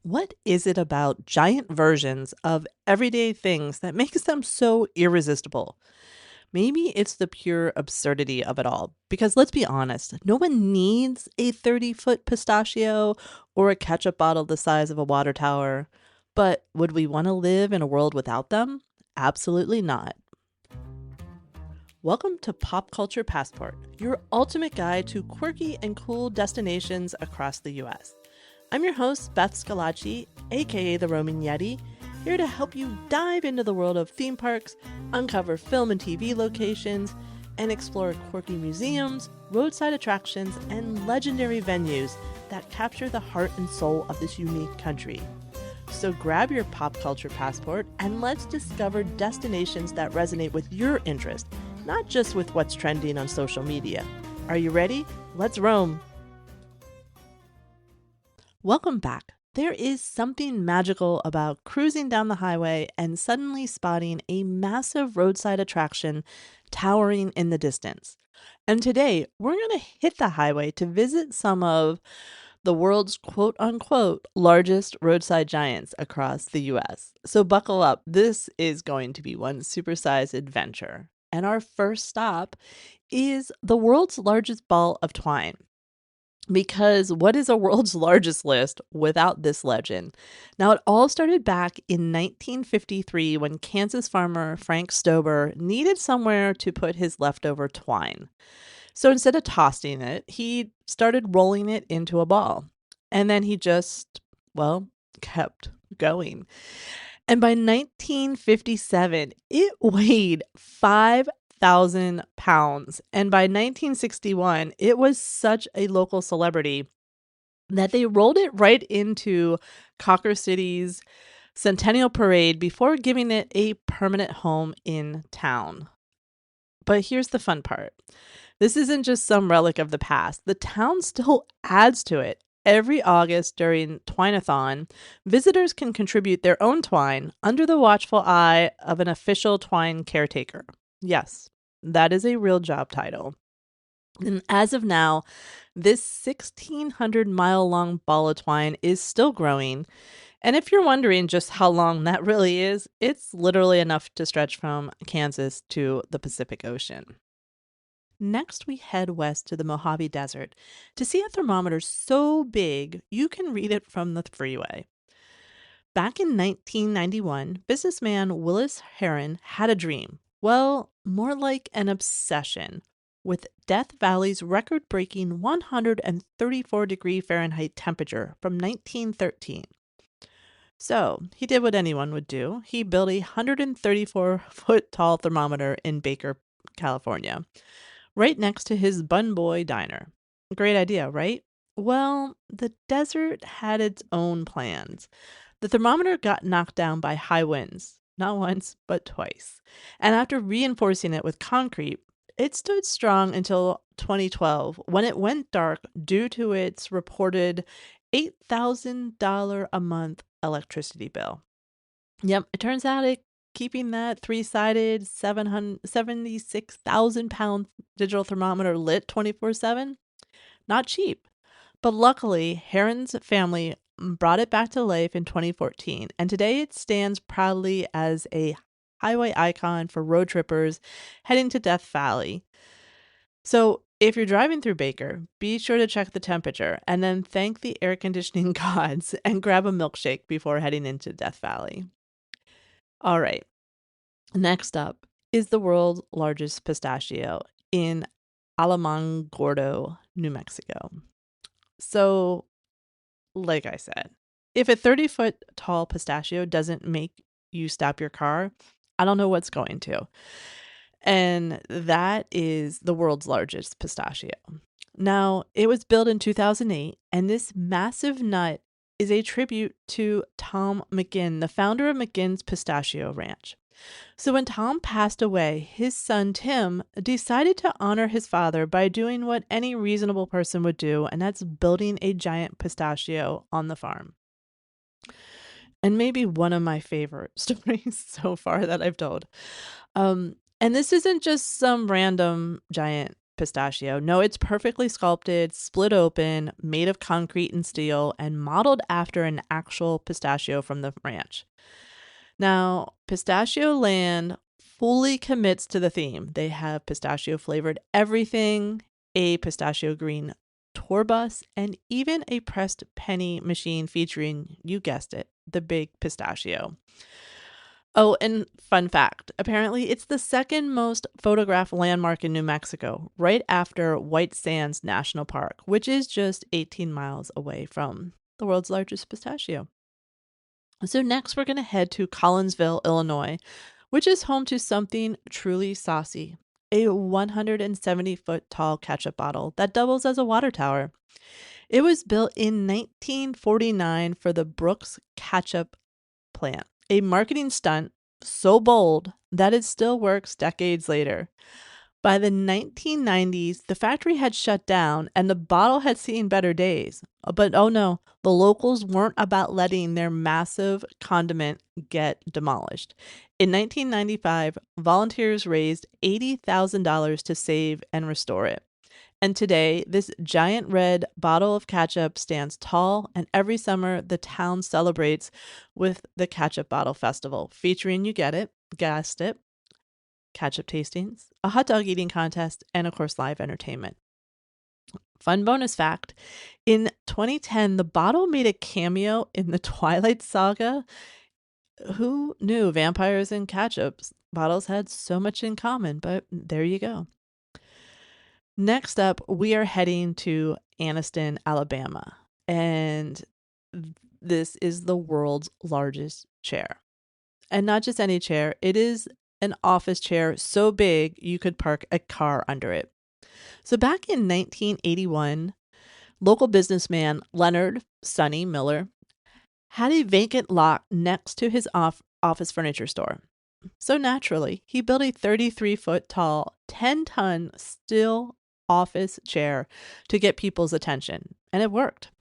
What is it about giant versions of everyday things that makes them so irresistible? Maybe it's the pure absurdity of it all. Because let's be honest, no one needs a 30-foot pistachio or a ketchup bottle the size of a water tower. But would we want to live in a world without them? Absolutely not. Welcome to Pop Culture Passport, your ultimate guide to quirky and cool destinations across the US. I'm your host, Beth Scalacci, aka the Roman Yeti, here to help you dive into the world of theme parks, uncover film and TV locations, and explore quirky museums, roadside attractions, and legendary venues that capture the heart and soul of this unique country. So grab your pop culture passport and let's discover destinations that resonate with your interest, not just with what's trending on social media. Are you ready? Let's roam! Welcome back. There is something magical about cruising down the highway and suddenly spotting a massive roadside attraction towering in the distance. And today, we're going to hit the highway to visit some of the world's quote unquote largest roadside giants across the US. So buckle up. This is going to be one supersized adventure. And our first stop is the world's largest ball of twine. Because what is a world's largest list without this legend? Now, it all started back in 1953 when Kansas farmer Frank Stober needed somewhere to put his leftover twine. So instead of tossing it, he started rolling it into a ball. And then he just, well, kept going. And by 1957, it weighed 5,000 pounds. And by 1961, it was such a local celebrity that they rolled it right into Cawker City's Centennial Parade before giving it a permanent home in town. But here's the fun part. This isn't just some relic of the past. The town still adds to it. Every August during Twineathon, visitors can contribute their own twine under the watchful eye of an official twine caretaker. Yes, that is a real job title. And as of now, this 1,600-mile long ball of twine is still growing. And if you're wondering just how long that really is, it's literally enough to stretch from Kansas to the Pacific Ocean. Next, we head west to the Mojave Desert to see a thermometer so big you can read it from the freeway. Back in 1991, businessman Willis Heron had a dream. Well, more like an obsession with Death Valley's record breaking 134-degree Fahrenheit temperature from 1913. So he did what anyone would do. He built a 134-foot tall thermometer in Baker, California, right next to his Bun Boy diner. Great idea, right? Well, the desert had its own plans. The thermometer got knocked down by high winds, not once, but twice. And after reinforcing it with concrete, it stood strong until 2012 when it went dark due to its reported $8,000 a month electricity bill. Yep, it turns out keeping that three-sided 76,000-pound digital thermometer lit 24/7, not cheap. But luckily, Heron's family brought it back to life in 2014, and today it stands proudly as a highway icon for road trippers heading to Death Valley. So, if you're driving through Baker, be sure to check the temperature and then thank the air conditioning gods and grab a milkshake before heading into Death Valley. All right, next up is the world's largest pistachio in Alamogordo, New Mexico. So, like I said, if a 30-foot tall pistachio doesn't make you stop your car, I don't know what's going to. And that is the world's largest pistachio. Now, it was built in 2008, and this massive nut is a tribute to Tom McGinn, the founder of McGinn's Pistachio Ranch. So when Tom passed away, his son Tim decided to honor his father by doing what any reasonable person would do, and that's building a giant pistachio on the farm. And maybe one of my favorite stories so far that I've told. And this isn't just some random giant pistachio. No, it's perfectly sculpted, split open, made of concrete and steel, and modeled after an actual pistachio from the ranch. Now, Pistachio Land fully commits to the theme. They have pistachio flavored everything, a pistachio green tour bus, and even a pressed penny machine featuring, you guessed it, the big pistachio. Oh, and fun fact, apparently it's the second most photographed landmark in New Mexico, right after White Sands National Park, which is just 18 miles away from the world's largest pistachio. So next we're going to head to Collinsville, Illinois, which is home to something truly saucy, a 170-foot tall ketchup bottle that doubles as a water tower. It was built in 1949 for the Brooks Ketchup plant, a marketing stunt so bold that it still works decades later. By the 1990s, the factory had shut down and the bottle had seen better days. But oh no, the locals weren't about letting their massive condiment get demolished. In 1995, volunteers raised $80,000 to save and restore it. And today, this giant red bottle of ketchup stands tall, and every summer the town celebrates with the Ketchup Bottle Festival, featuring, you guessed it, ketchup tastings, a hot dog eating contest, and of course, live entertainment. Fun bonus fact, in 2010, the bottle made a cameo in the Twilight saga. Who knew vampires and ketchup bottles had so much in common? But there you go. Next up, we are heading to Anniston, Alabama, and this is the world's largest chair. And not just any chair, it is an office chair so big you could park a car under it. So back in 1981, local businessman Leonard Sonny Miller had a vacant lot next to his office furniture store. So naturally, he built a 33-foot tall, 10-ton steel office chair to get people's attention, and it worked.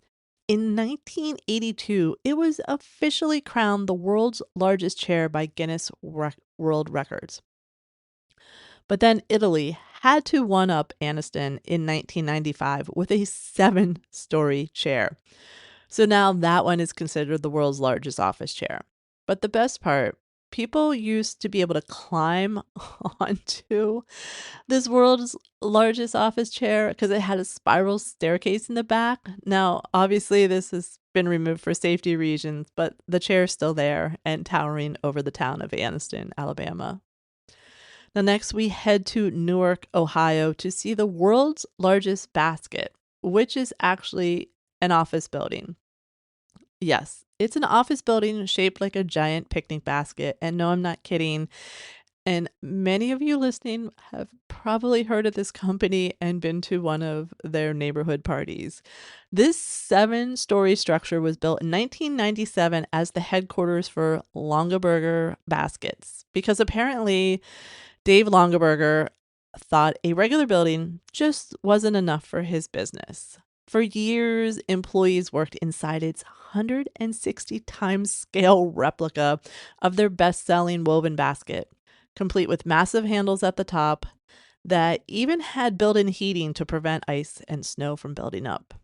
In 1982, it was officially crowned the world's largest chair by Guinness World Records. But then Italy had to one-up Anniston in 1995 with a 7-story chair. So now that one is considered the world's largest office chair. But the best part, people used to be able to climb onto this world's largest office chair because it had a spiral staircase in the back. Now, obviously, this has been removed for safety reasons, but the chair is still there and towering over the town of Anniston, Alabama. Now, next we head to Newark, Ohio to see the world's largest basket, which is actually an office building. Yes, it's an office building shaped like a giant picnic basket. And no, I'm not kidding. And many of you listening have probably heard of this company and been to one of their neighborhood parties. This 7-story structure was built in 1997 as the headquarters for Longaberger Baskets, because apparently Dave Longaberger thought a regular building just wasn't enough for his business. For years, employees worked inside its 160 times scale replica of their best-selling woven basket, complete with massive handles at the top that even had built-in heating to prevent ice and snow from building up.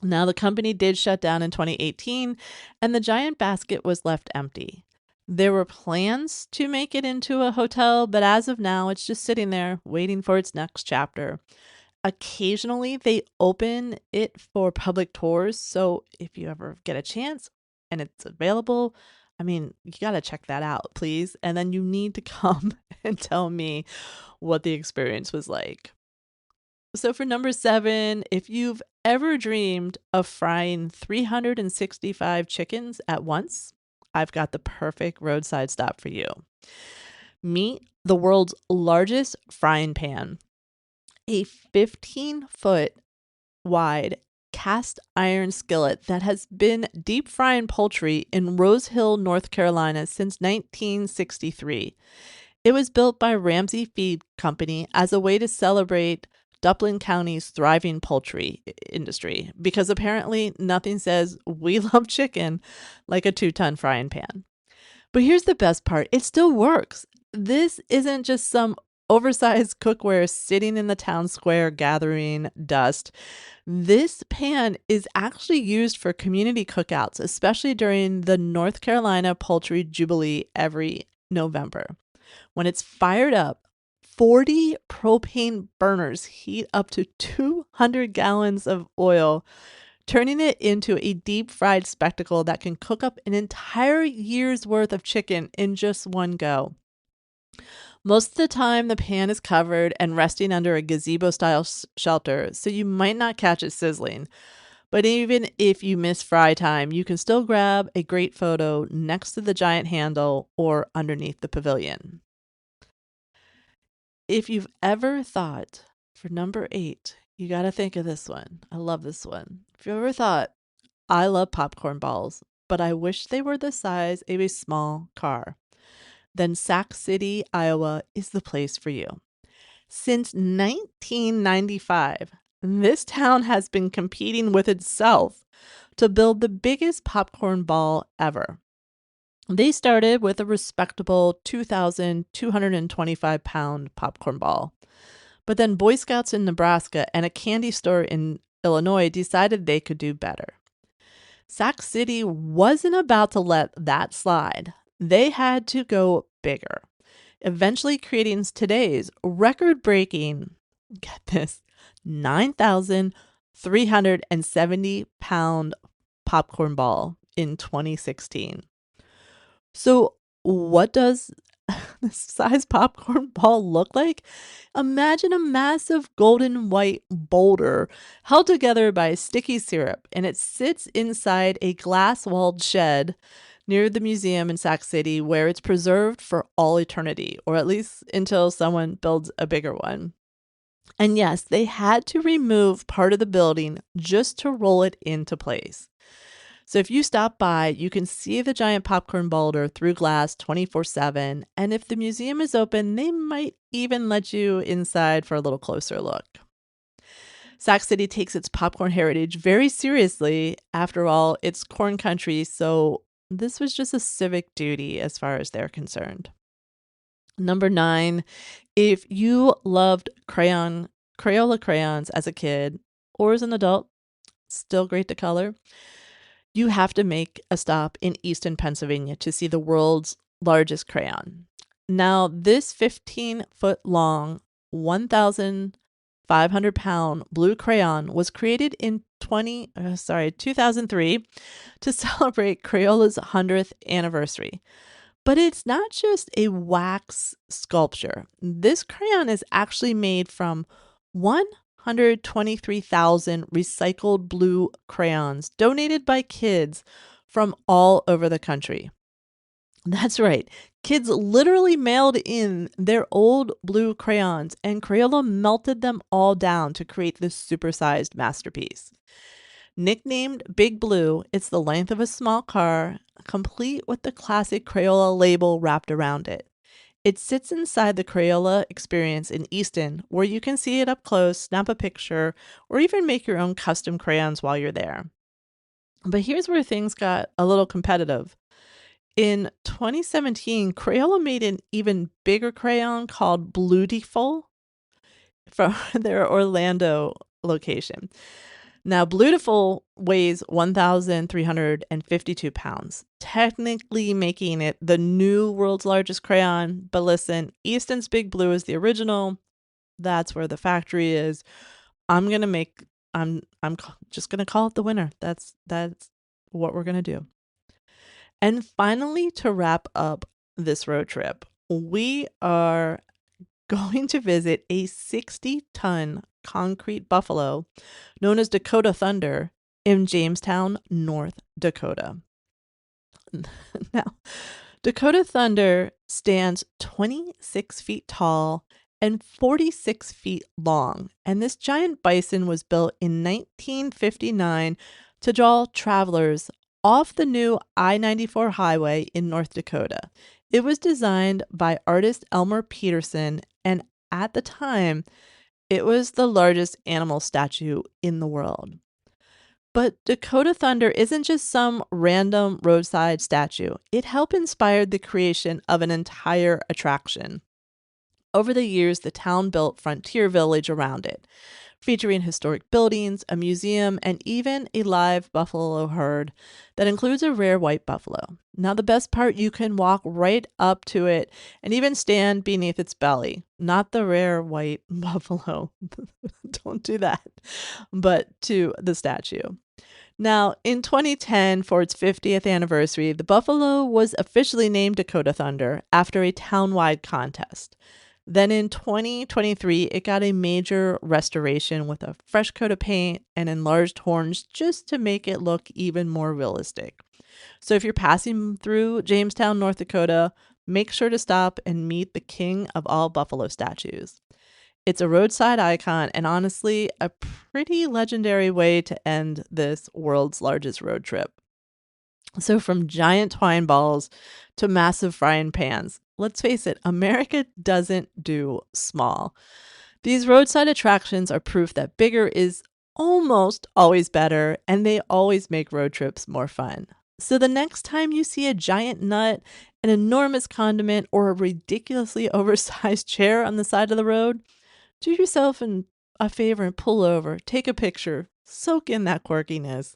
Now, the company did shut down in 2018, and the giant basket was left empty. There were plans to make it into a hotel, but as of now, it's just sitting there waiting for its next chapter. Occasionally, they open it for public tours, so if you ever get a chance and it's available, I mean, you got to check that out, please. And then you need to come and tell me what the experience was like. So for number 7, if you've ever dreamed of frying 365 chickens at once, I've got the perfect roadside stop for you. Meet the world's largest frying pan, a 15-foot wide cast iron skillet that has been deep frying poultry in Rose Hill, North Carolina since 1963. It was built by Ramsey Feed Company as a way to celebrate Duplin County's thriving poultry industry, because apparently nothing says we love chicken like a 2-ton frying pan. But here's the best part. It still works. This isn't just some oversized cookware sitting in the town square gathering dust. This pan is actually used for community cookouts, especially during the North Carolina Poultry Jubilee every November. When it's fired up, 40 propane burners heat up to 200 gallons of oil, turning it into a deep fried spectacle that can cook up an entire year's worth of chicken in just one go. Most of the time, the pan is covered and resting under a gazebo-style shelter, so you might not catch it sizzling. But even if you miss fry time, you can still grab a great photo next to the giant handle or underneath the pavilion. If you've ever thought, for number 8, you got to think of this one. I love this one. If you ever thought, I love popcorn balls, but I wish they were the size of a small car, then Sac City, Iowa is the place for you. Since 1995, this town has been competing with itself to build the biggest popcorn ball ever. They started with a respectable 2,225 pound popcorn ball. But then Boy Scouts in Nebraska and a candy store in Illinois decided they could do better. Sac City wasn't about to let that slide. They had to go bigger, eventually creating today's record-breaking, get this, 9,370 pound popcorn ball in 2016. So what does this size popcorn ball look like? Imagine a massive golden white boulder held together by sticky syrup, and it sits inside a glass-walled shed near the museum in Sac City where it's preserved for all eternity, or at least until someone builds a bigger one. And yes, they had to remove part of the building just to roll it into place. So if you stop by, you can see the giant popcorn boulder through glass 24/7. And if the museum is open, they might even let you inside for a little closer look. Sac City takes its popcorn heritage very seriously. After all, it's corn country, so this was just a civic duty as far as they're concerned. Number 9, if you loved Crayola crayons as a kid or as an adult, still great to color, you have to make a stop in Easton, Pennsylvania to see the world's largest crayon. Now, this 15-foot long, 1,500 pound blue crayon was created in 2003 to celebrate Crayola's 100th anniversary. But it's not just a wax sculpture. This crayon is actually made from 123,000 recycled blue crayons donated by kids from all over the country. That's right. Kids literally mailed in their old blue crayons, and Crayola melted them all down to create this supersized masterpiece. Nicknamed Big Blue, it's the length of a small car, complete with the classic Crayola label wrapped around it. It sits inside the Crayola experience in Easton, where you can see it up close, snap a picture, or even make your own custom crayons while you're there. But here's where things got a little competitive. In 2017, Crayola made an even bigger crayon called Bluetiful from their Orlando location. Now, Bluetiful weighs 1,352 pounds, technically making it the new world's largest crayon. But listen, Easton's Big Blue is the original. That's where the factory is. I'm just gonna call it the winner. That's what we're gonna do. And finally, to wrap up this road trip, we are going to visit a 60-ton concrete buffalo known as Dakota Thunder in Jamestown, North Dakota. Now, Dakota Thunder stands 26 feet tall and 46 feet long, and this giant bison was built in 1959 to draw travelers off the new I-94 highway in North Dakota. It was designed by artist Elmer Peterson, and at the time, it was the largest animal statue in the world. But Dakota Thunder isn't just some random roadside statue. It helped inspire the creation of an entire attraction. Over the years, the town built Frontier Village around it, featuring historic buildings, a museum, and even a live buffalo herd that includes a rare white buffalo. Now, the best part, you can walk right up to it and even stand beneath its belly. Not the rare white buffalo. Don't do that. But to the statue. Now, in 2010, for its 50th anniversary, the buffalo was officially named Dakota Thunder after a town-wide contest. Then in 2023, it got a major restoration with a fresh coat of paint and enlarged horns just to make it look even more realistic. So if you're passing through Jamestown, North Dakota, make sure to stop and meet the king of all buffalo statues. It's a roadside icon and honestly a pretty legendary way to end this world's largest road trip. So from giant twine balls to massive frying pans, let's face it, America doesn't do small. These roadside attractions are proof that bigger is almost always better, and they always make road trips more fun. So the next time you see a giant nut, an enormous condiment, or a ridiculously oversized chair on the side of the road, do yourself a favor and pull over, take a picture, soak in that quirkiness.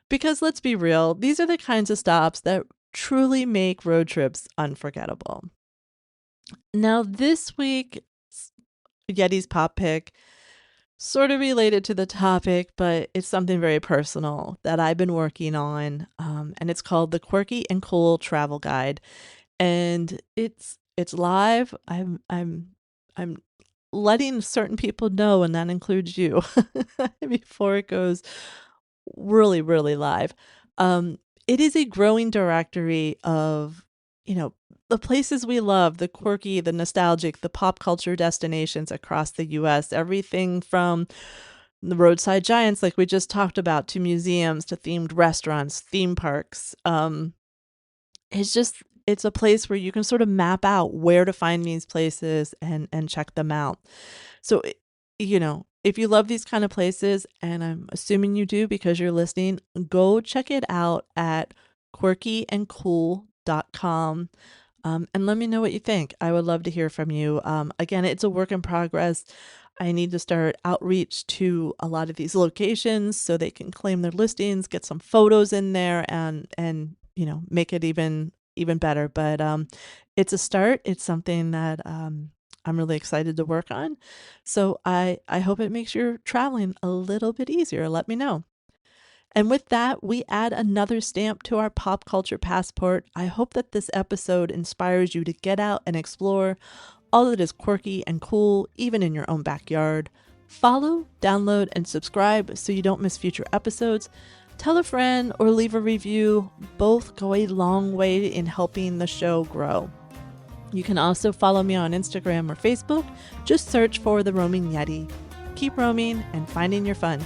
Because let's be real, these are the kinds of stops that truly make road trips unforgettable. Now, this week, Yeti's pop pick, sort of related to the topic, but it's something very personal that I've been working on, and it's called the Quirky and Cool Travel Guide, and it's live. I'm letting certain people know, and that includes you, before it goes really, really live. It is a growing directory of, the places we love, the quirky, the nostalgic, the pop culture destinations across the US, everything from the roadside giants like we just talked about to museums to themed restaurants, theme parks. It's a place where you can sort of map out where to find these places and check them out. So, if you love these kind of places, and I'm assuming you do because you're listening, go check it out at quirkyandcool.com. And let me know what you think. I would love to hear from you. Again, it's a work in progress. I need to start outreach to a lot of these locations so they can claim their listings, get some photos in there, and make it even better. But it's a start. It's something that I'm really excited to work on. So I hope it makes your traveling a little bit easier. Let me know. And with that, we add another stamp to our pop culture passport. I hope that this episode inspires you to get out and explore all that is quirky and cool, even in your own backyard. Follow, download, and subscribe so you don't miss future episodes. Tell a friend or leave a review. Both go a long way in helping the show grow. You can also follow me on Instagram or Facebook. Just search for The Roaming Yeti. Keep roaming and finding your fun.